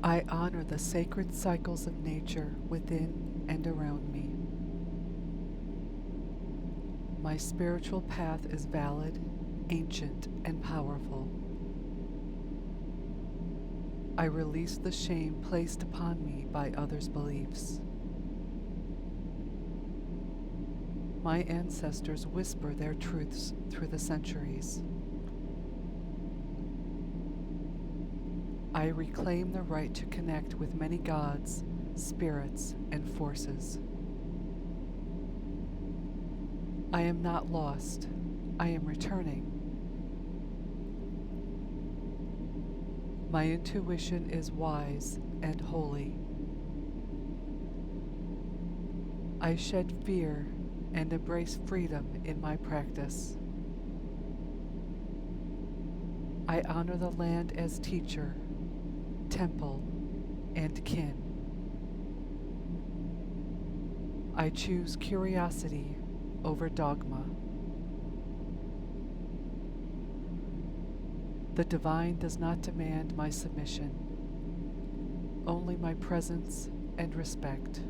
I honor the sacred cycles of nature within and around me. My spiritual path is valid, ancient, and powerful. I release the shame placed upon me by others' beliefs. My ancestors whisper their truths through the centuries. I reclaim the right to connect with many gods, spirits, and forces. I am not lost. I am returning. My intuition is wise and holy. I shed fear and embrace freedom in my practice. I honor the land as teacher, temple, and kin. I choose curiosity over dogma. The divine does not demand my submission, only my presence and respect.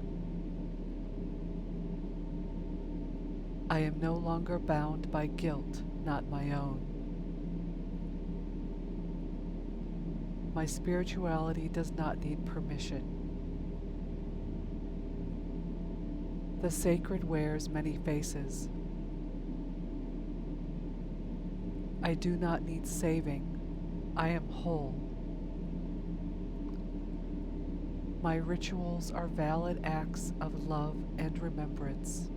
I am no longer bound by guilt not my own. My spirituality does not need permission. The sacred wears many faces. I do not need saving. I am whole. My rituals are valid acts of love and remembrance.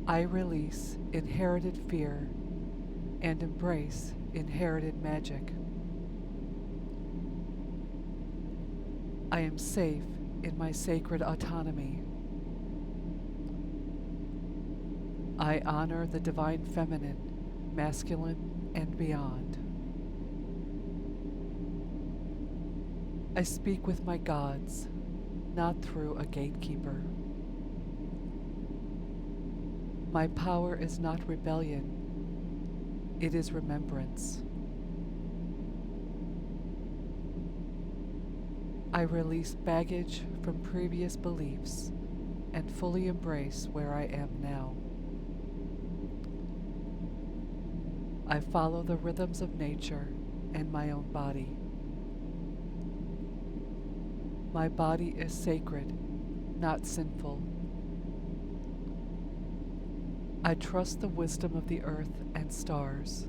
I release inherited fear and embrace inherited magic. I am safe in my sacred autonomy. I honor the divine feminine, masculine, and beyond. I speak with my gods, not through a gatekeeper. My power is not rebellion, it is remembrance. I release baggage from previous beliefs and fully embrace where I am now. I follow the rhythms of nature and my own body. My body is sacred, not sinful. I trust the wisdom of the earth and stars.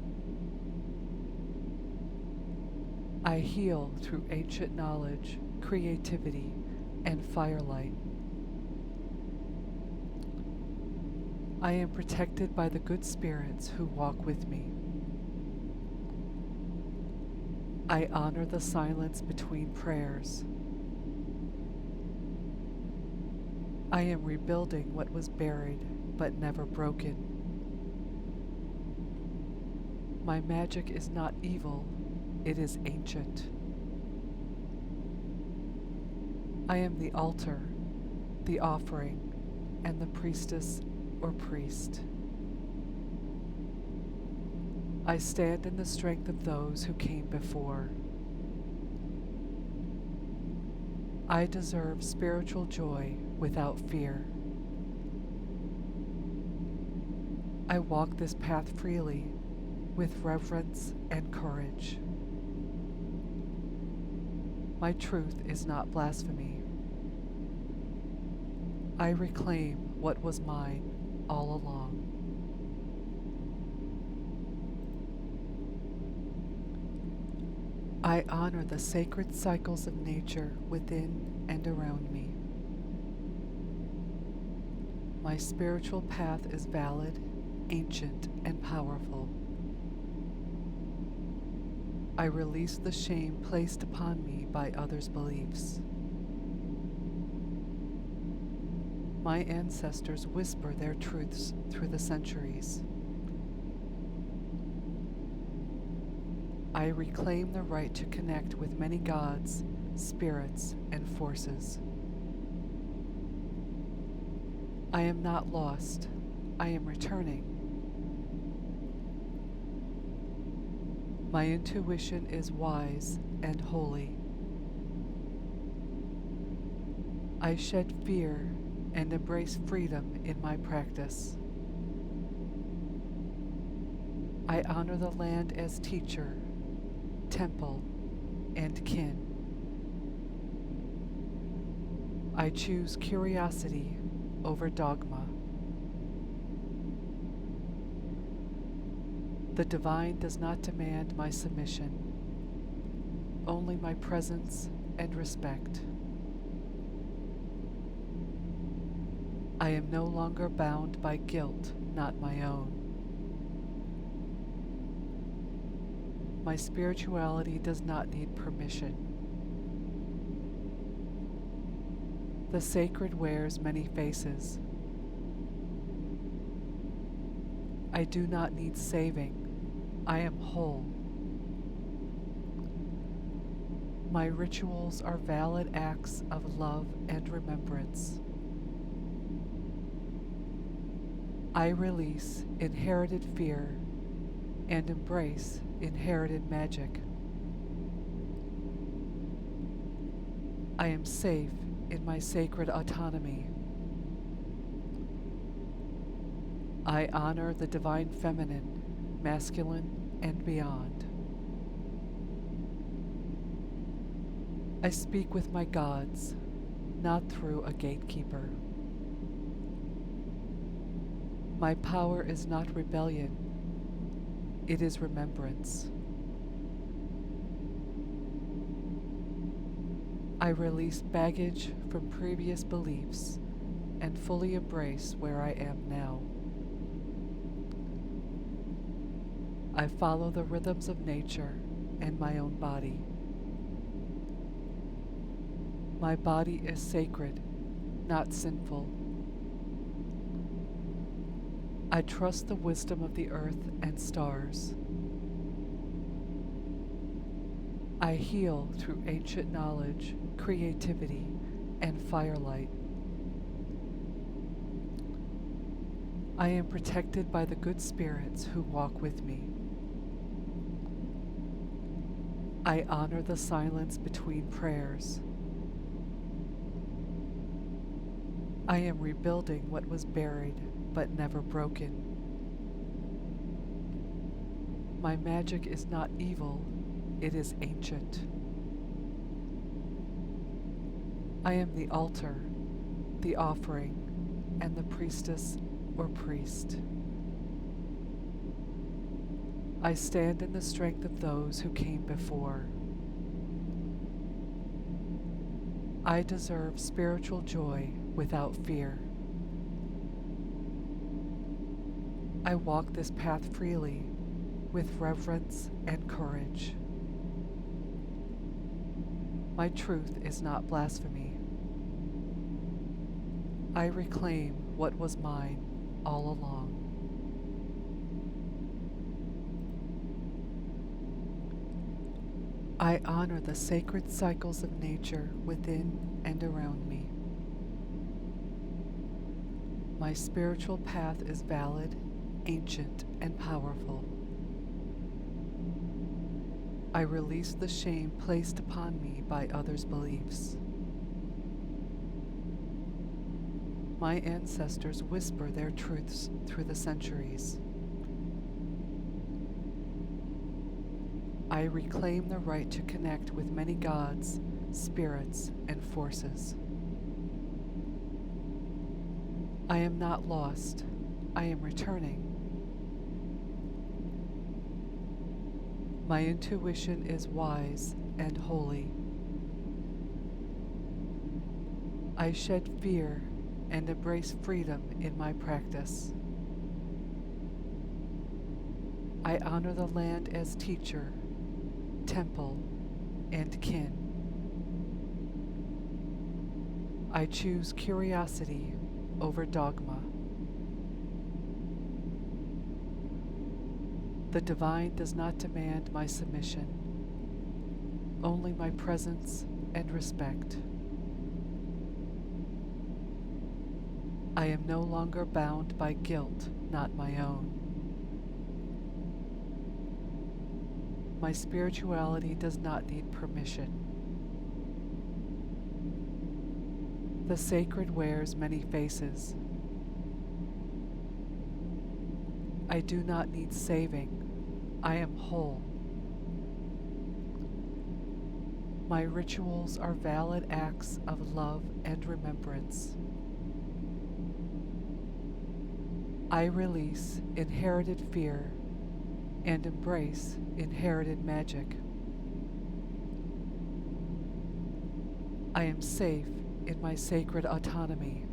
I heal through ancient knowledge, creativity, and firelight. I am protected by the good spirits who walk with me. I honor the silence between prayers. I am rebuilding what was buried but never broken. My magic is not evil, it is ancient. I am the altar, the offering, and the priestess or priest. I stand in the strength of those who came before. I deserve spiritual joy without fear. I walk this path freely, with reverence and courage. My truth is not blasphemy. I reclaim what was mine all along. I honor the sacred cycles of nature within and around me. My spiritual path is valid, ancient, and powerful. I release the shame placed upon me by others' beliefs. My ancestors whisper their truths through the centuries. I reclaim the right to connect with many gods, spirits, and forces. I am not lost. I am returning. My intuition is wise and holy. I shed fear and embrace freedom in my practice. I honor the land as teacher, temple, and kin. I choose curiosity over dogma. The divine does not demand my submission, only my presence and respect. I am no longer bound by guilt not my own. My spirituality does not need permission. The sacred wears many faces. I do not need saving. I am whole. My rituals are valid acts of love and remembrance. I release inherited fear and embrace inherited magic. I am safe in my sacred autonomy. I honor the divine feminine, masculine, and beyond. I speak with my gods, not through a gatekeeper. My power is not rebellion, it is remembrance. I release baggage from previous beliefs and fully embrace where I am now. I follow the rhythms of nature and my own body. My body is sacred, not sinful. I trust the wisdom of the earth and stars. I heal through ancient knowledge, creativity, and firelight. I am protected by the good spirits who walk with me. I honor the silence between prayers. I am rebuilding what was buried but never broken. My magic is not evil, it is ancient. I am the altar, the offering, and the priestess or priest. I stand in the strength of those who came before. I deserve spiritual joy without fear. I walk this path freely with reverence and courage. My truth is not blasphemy. I reclaim what was mine all along. I honor the sacred cycles of nature within and around me. My spiritual path is valid, ancient, and powerful. I release the shame placed upon me by others' beliefs. My ancestors whisper their truths through the centuries. I reclaim the right to connect with many gods, spirits, and forces. I am not lost. I am returning. My intuition is wise and holy. I shed fear and embrace freedom in my practice. I honor the land as teacher, temple, and kin. I choose curiosity over dogma. The divine does not demand my submission, only my presence and respect. I am no longer bound by guilt not my own. My spirituality does not need permission. The sacred wears many faces. I do not need saving. I am whole. My rituals are valid acts of love and remembrance. I release inherited fear and embrace inherited magic. I am safe in my sacred autonomy.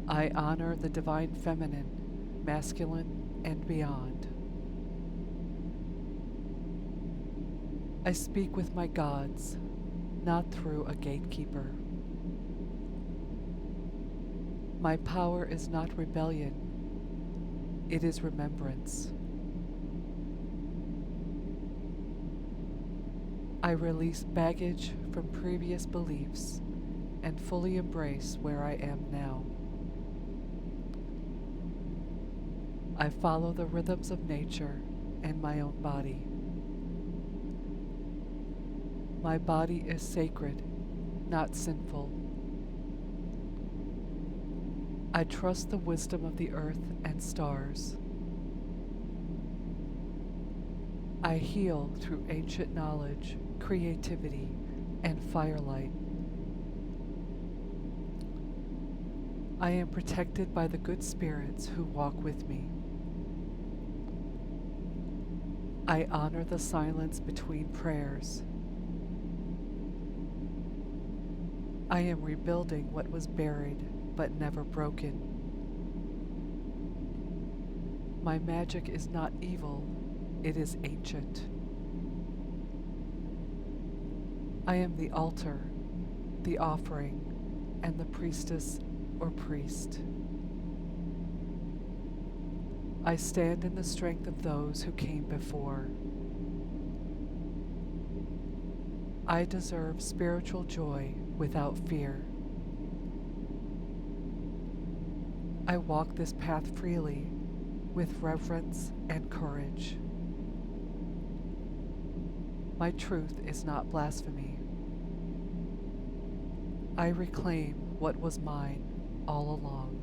I honor the divine feminine, masculine, and beyond. I speak with my gods, not through a gatekeeper. My power is not rebellion, it is remembrance. I release baggage from previous beliefs and fully embrace where I am now. I follow the rhythms of nature and my own body. My body is sacred, not sinful. I trust the wisdom of the earth and stars. I heal through ancient knowledge, creativity, and firelight. I am protected by the good spirits who walk with me. I honor the silence between prayers. I am rebuilding what was buried but never broken. My magic is not evil, it is ancient. I am the altar, the offering, and the priestess or priest. I stand in the strength of those who came before. I deserve spiritual joy without fear. I walk this path freely with reverence and courage. My truth is not blasphemy. I reclaim what was mine all along.